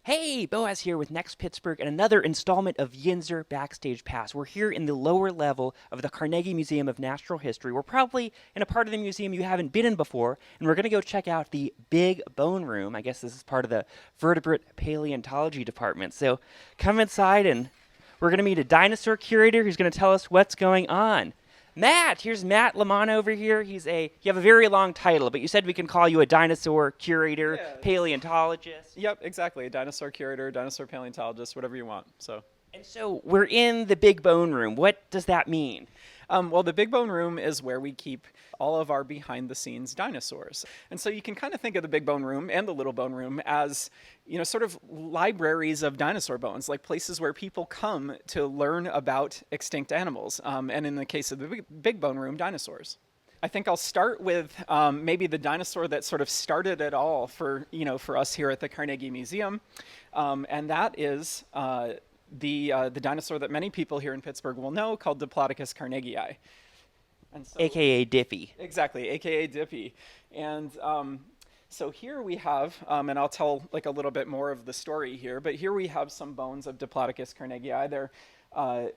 Hey, Boaz here with Next Pittsburgh and another installment of Yinzer Backstage Pass. We're here in the lower level of the Carnegie Museum of Natural History. We're probably in a part of the museum you haven't been in before, and we're going to go check out the Big Bone Room. I guess this is part of the vertebrate paleontology department. So come inside and we're going to meet a dinosaur curator who's going to tell us what's going on. Matt, here's Matt Lamont over here. You have a very long title, but you said we can call you a dinosaur curator, paleontologist. Yep, exactly. A dinosaur curator, dinosaur paleontologist, whatever you want. And so we're in the Big Bone Room. What does that mean? Well, the Big Bone Room is where we keep all of our behind-the-scenes dinosaurs. And so you can kind of think of the Big Bone Room and the Little Bone Room as, sort of libraries of dinosaur bones, like places where people come to learn about extinct animals. And in the case of the Big Bone Room, dinosaurs. I think I'll start with maybe the dinosaur that sort of started it all for us here at the Carnegie Museum, and that is the dinosaur that many people here in Pittsburgh will know, called Diplodocus carnegii. And so, AKA Diffie. Exactly, AKA Diffie. And so here we have, and I'll tell like a little bit more of the story here, but here we have some bones of Diplodocus carnegii. They're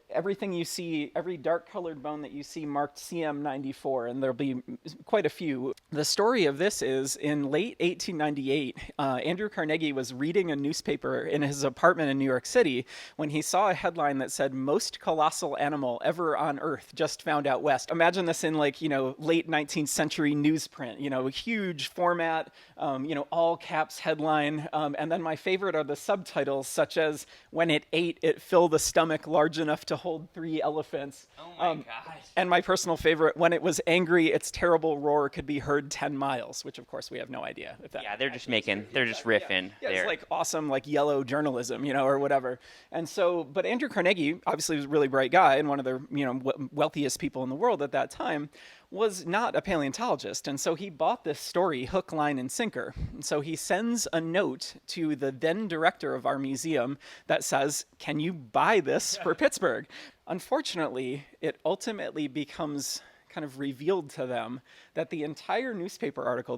everything you see, every dark-colored bone that you see marked CM94, and there'll be quite a few. The story of this is, in late 1898, Andrew Carnegie was reading a newspaper in his apartment in New York City when he saw a headline that said, "Most colossal animal ever on Earth just found out west." Imagine this in late 19th century newsprint, huge format, all caps headline. And then my favorite are the subtitles, such as, "When it ate, it filled a stomach large enough to hold 3 elephants. Oh my gosh. And my personal favorite, "When it was angry, its terrible roar could be heard 10 miles, which of course we have no idea if that. Yeah, they're just riffing. Yeah, it's like awesome, like yellow journalism, or whatever. And so, but Andrew Carnegie, obviously was a really bright guy and one of the, wealthiest people in the world at that time, was not a paleontologist. And so he bought this story hook, line, and sinker. And so he sends a note to the then director of our museum that says, "Can you buy this for Pittsburgh?" Unfortunately, it ultimately becomes kind of revealed to them that this entire newspaper article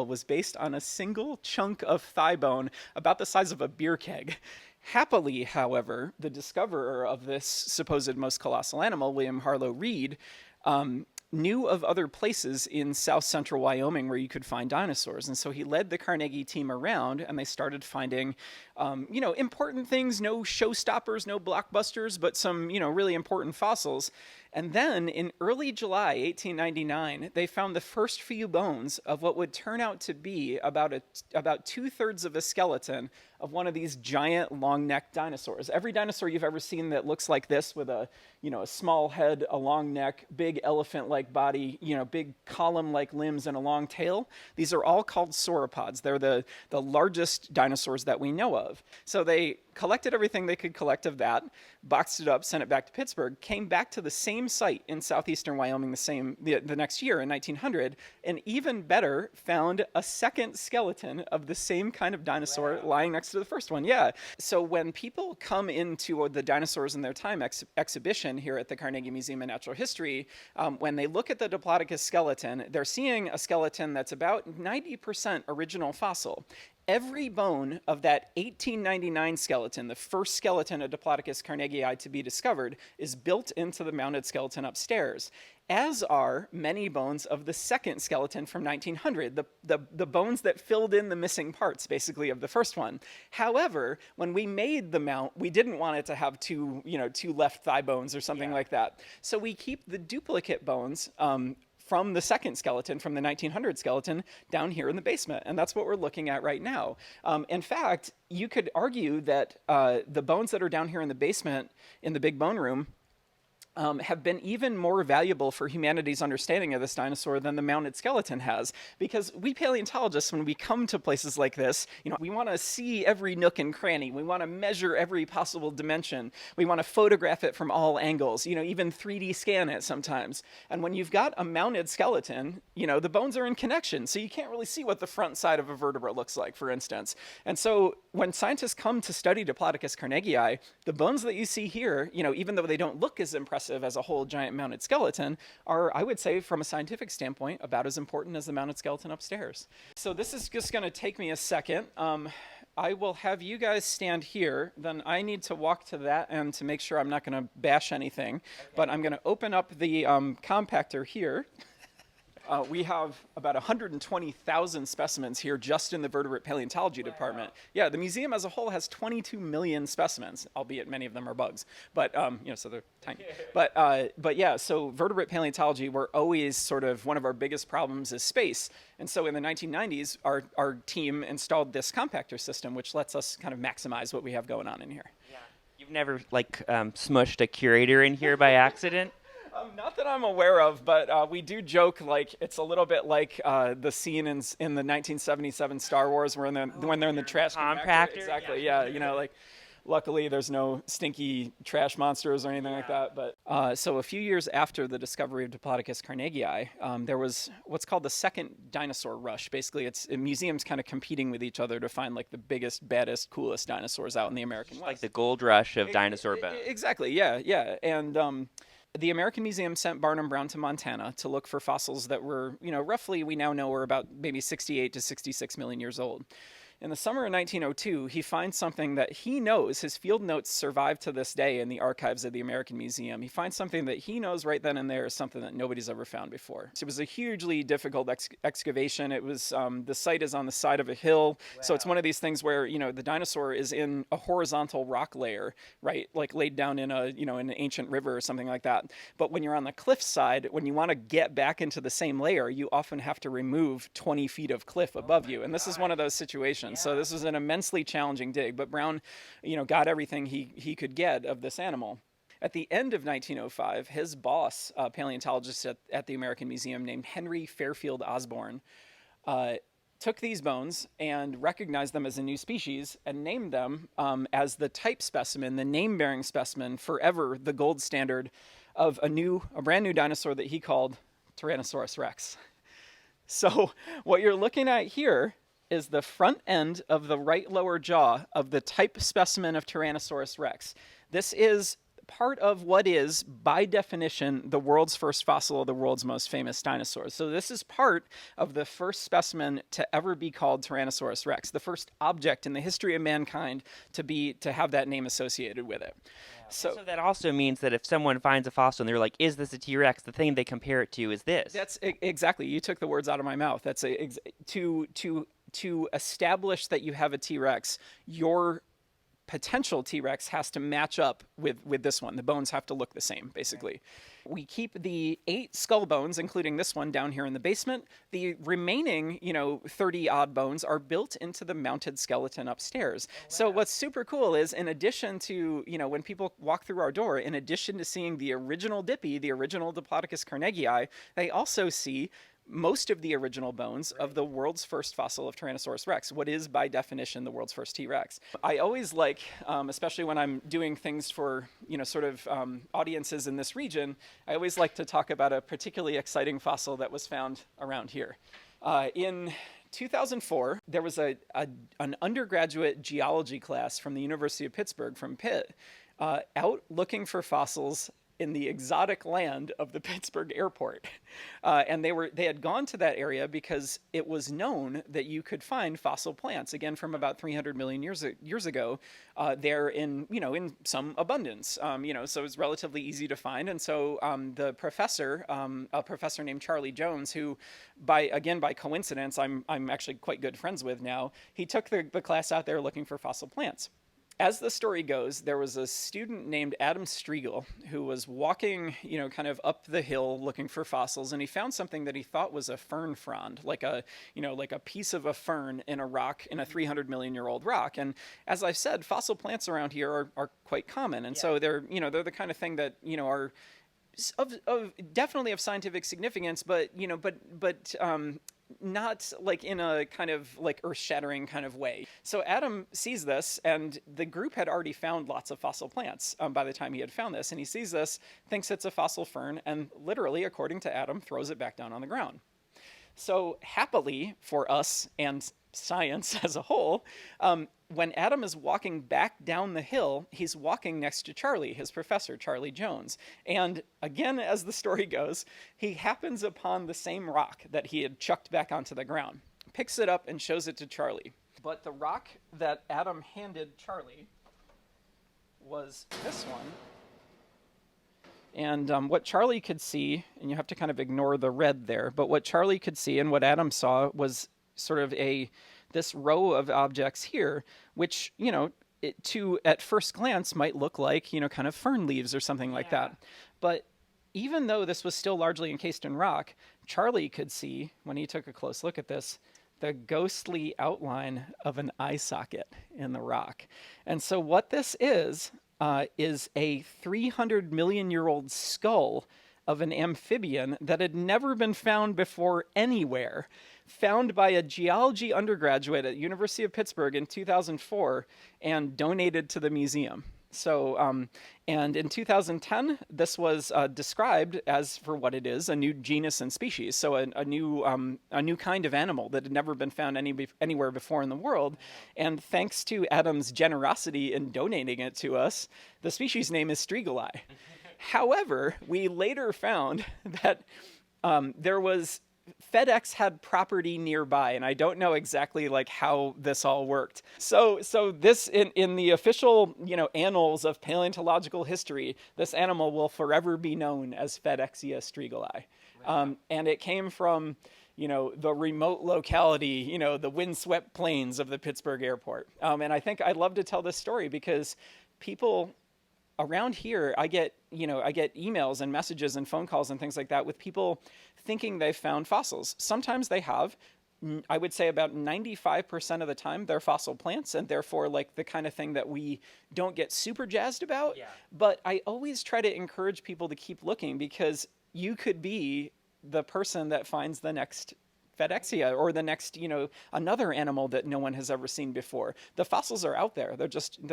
was based on a single chunk of thigh bone about the size of a beer keg. Happily, however, the discoverer of this supposed most colossal animal, William Harlow Reed, knew of other places in south central Wyoming where you could find dinosaurs. And so he led the Carnegie team around, and they started finding, important things, no showstoppers, no blockbusters, but some, really important fossils. And then in early July 1899, they found the first few bones of what would turn out to be about 2/3 of a skeleton of one of these giant long-necked dinosaurs. Every dinosaur you've ever seen that looks like this, with a small head, a long neck, big elephant-like body, big column-like limbs, and a long tail, these are all called sauropods. They're the largest dinosaurs that we know of. So they collected everything they could collect of that, boxed it up, sent it back to Pittsburgh, came back to the same site in southeastern Wyoming the next year in 1900, and even better, found a second skeleton of the same kind of dinosaur lying next to the first one. Yeah. So when people come into the Dinosaurs in Their Time exhibition here at the Carnegie Museum of Natural History, when they look at the Diplodocus skeleton, they're seeing a skeleton that's about 90% original fossil. Every bone of that 1899 skeleton, the first skeleton of Diplodocus carnegii to be discovered, is built into the mounted skeleton upstairs, as are many bones of the second skeleton from 1900, the bones that filled in the missing parts, basically, of the first one. However, when we made the mount, we didn't want it to have two left thigh bones or something like that. So we keep the duplicate bones from the second skeleton, from the 1900 skeleton, down here in the basement. And that's what we're looking at right now. In fact, you could argue that the bones that are down here in the basement, in the Big Bone Room, have been even more valuable for humanity's understanding of this dinosaur than the mounted skeleton has. Because we paleontologists, when we come to places like this, we want to see every nook and cranny. We want to measure every possible dimension. We want to photograph it from all angles, even 3D scan it sometimes. And when you've got a mounted skeleton, the bones are in connection, so you can't really see what the front side of a vertebra looks like, for instance. And so when scientists come to study Diplodocus carnegii, the bones that you see here, even though they don't look as impressive as a whole giant mounted skeleton, are, I would say, from a scientific standpoint, about as important as the mounted skeleton upstairs. So this is just going to take me a second. I will have you guys stand here. Then I need to walk to that end to make sure I'm not going to bash anything. Okay. But I'm going to open up the compactor here. We have about 120,000 specimens here just in the vertebrate paleontology department. Yeah, the museum as a whole has 22 million specimens, albeit many of them are bugs. But so they're tiny. But yeah, so vertebrate paleontology, we're always sort of one of our biggest problems is space. And so in the 1990s, our team installed this compactor system, which lets us kind of maximize what we have going on in here. Yeah. You've never smushed a curator in here by accident? Not that I'm aware of, but we do joke like it's a little bit like the scene in the 1977 Star Wars when they're in the trash compactor. Exactly. Yeah. Like luckily there's no stinky trash monsters or anything like that. But so a few years after the discovery of Diplodocus carnegii, there was what's called the second dinosaur rush. Basically, it's museums kind of competing with each other to find like the biggest, baddest, coolest dinosaurs out in the American West. Like the gold rush of dinosaur bones. Exactly. Yeah. And the American Museum sent Barnum Brown to Montana to look for fossils that were, roughly we now know were about maybe 68 to 66 million years old. In the summer of 1902, he finds something that he knows, his field notes survive to this day in the archives of the American Museum. He finds something that he knows right then and there is something that nobody's ever found before. So it was a hugely difficult excavation. It was, the site is on the side of a hill. Wow. So it's one of these things where, the dinosaur is in a horizontal rock layer, right? Like laid down in in an ancient river or something like that. But when you're on the cliff side, when you want to get back into the same layer, you often have to remove 20 feet of cliff above you. And this is one of those situations. Yeah. So this was an immensely challenging dig, but Brown, got everything he could get of this animal. At the end of 1905, his boss, a paleontologist at the American Museum named Henry Fairfield Osborne, took these bones and recognized them as a new species and named them as the type specimen, the name-bearing specimen, forever the gold standard of a brand new dinosaur that he called Tyrannosaurus rex. So what you're looking at here is the front end of the right lower jaw of the type specimen of Tyrannosaurus rex. This is part of what is, by definition, the world's first fossil of the world's most famous dinosaurs. So this is part of the first specimen to ever be called Tyrannosaurus rex, the first object in the history of mankind to have that name associated with it. So that also means that if someone finds a fossil and they're like, is this a T-Rex? The thing they compare it to is this. That's exactly. You took the words out of my mouth. That's to establish that you have a T-Rex, your potential T-Rex has to match up with this one. The bones have to look the same, basically. Okay. We keep the 8 skull bones, including this one down here in the basement. The remaining, 30-odd bones are built into the mounted skeleton upstairs. Oh, wow. So what's super cool is, in addition to, when people walk through our door, in addition to seeing the original Dippy, the original Diplodocus carnegii, they also see most of the original bones of the world's first fossil of Tyrannosaurus rex, what is by definition the world's first T-Rex. I always like, especially when I'm doing things for, audiences in this region, I always like to talk about a particularly exciting fossil that was found around here. In 2004, there was an undergraduate geology class from the University of Pittsburgh, from Pitt, out looking for fossils in the exotic land of the Pittsburgh airport. And they had gone to that area because it was known that you could find fossil plants, again, from about 300 million years ago, there in some abundance. So it's relatively easy to find. And so the professor, a professor named Charlie Jones, who by coincidence, I'm actually quite good friends with now, he took the class out there looking for fossil plants. As the story goes, there was a student named Adam Striegel who was walking, kind of up the hill looking for fossils, and he found something that he thought was a fern frond, like a piece of a fern in a rock, in a 300 million year old rock. And as I've said, fossil plants around here are quite common, and so they're the kind of thing that are definitely of scientific significance, but not like in a kind of like earth-shattering kind of way. So Adam sees this, and the group had already found lots of fossil plants by the time he had found this, and he sees this, thinks it's a fossil fern, and literally, according to Adam, throws it back down on the ground. So happily for us and science as a whole, when Adam is walking back down the hill, he's walking next to Charlie, his professor, Charlie Jones. And again, as the story goes, he happens upon the same rock that he had chucked back onto the ground, picks it up and shows it to Charlie. But the rock that Adam handed Charlie was this one. And what Charlie could see, and you have to kind of ignore the red there, but what Charlie could see and what Adam saw was sort of this row of objects here, which, at first glance might look like, kind of fern leaves or something like that. But even though this was still largely encased in rock, Charlie could see, when he took a close look at this, the ghostly outline of an eye socket in the rock. And so what this is a 300 million year old skull of an amphibian that had never been found before anywhere, found by a geology undergraduate at University of Pittsburgh in 2004 and donated to the museum. So, and in 2010, this was described as, for what it is, a new genus and species. So a new kind of animal that had never been found anywhere before in the world. And thanks to Adam's generosity in donating it to us, the species name is striguli. However, we later found that FedEx had property nearby, and I don't know exactly how this all worked. So this in the official annals of paleontological history, this animal will forever be known as Fedexia striguli, and it came from the remote locality, the windswept plains of the Pittsburgh airport. And I think I'd love to tell this story because people around here, I get emails and messages and phone calls and things like that with people thinking they've found fossils. Sometimes they have. I would say about 95% of the time they're fossil plants, and therefore the kind of thing that we don't get super jazzed about. Yeah. But I always try to encourage people to keep looking, because you could be the person that finds the next Fedexia or the next, another animal that no one has ever seen before. The fossils are out there. They're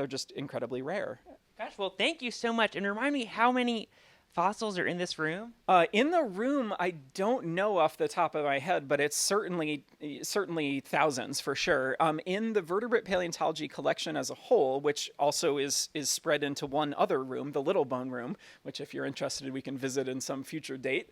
just incredibly rare. Gosh, well, thank you so much. And remind me how many fossils are in this room? In the room, I don't know off the top of my head, but it's certainly thousands for sure. In the vertebrate paleontology collection as a whole, which also is spread into one other room, the Little Bone Room, which if you're interested, we can visit in some future date.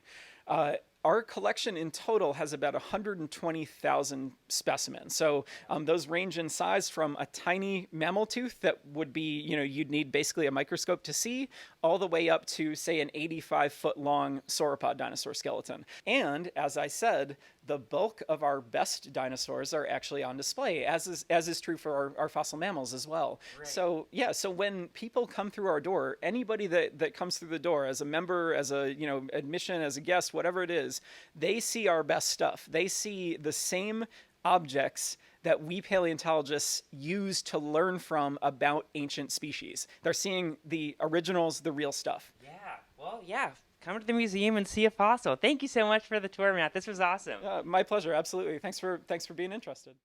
Our collection in total has about 120,000 specimens. So those range in size from a tiny mammal tooth that would be, you'd need basically a microscope to see, all the way up to, say, an 85-foot long sauropod dinosaur skeleton. And as I said, the bulk of our best dinosaurs are actually on display, as is true for our fossil mammals as well. Right. So when people come through our door, anybody that comes through the door as a member, as a admission, as a guest, whatever it is, they see our best stuff. They see the same objects that we paleontologists use to learn from about ancient species. They're seeing the originals, the real stuff. Yeah, well, yeah. Come to the museum and see a fossil. Thank you so much for the tour, Matt. This was awesome. My pleasure, absolutely. Thanks for being interested.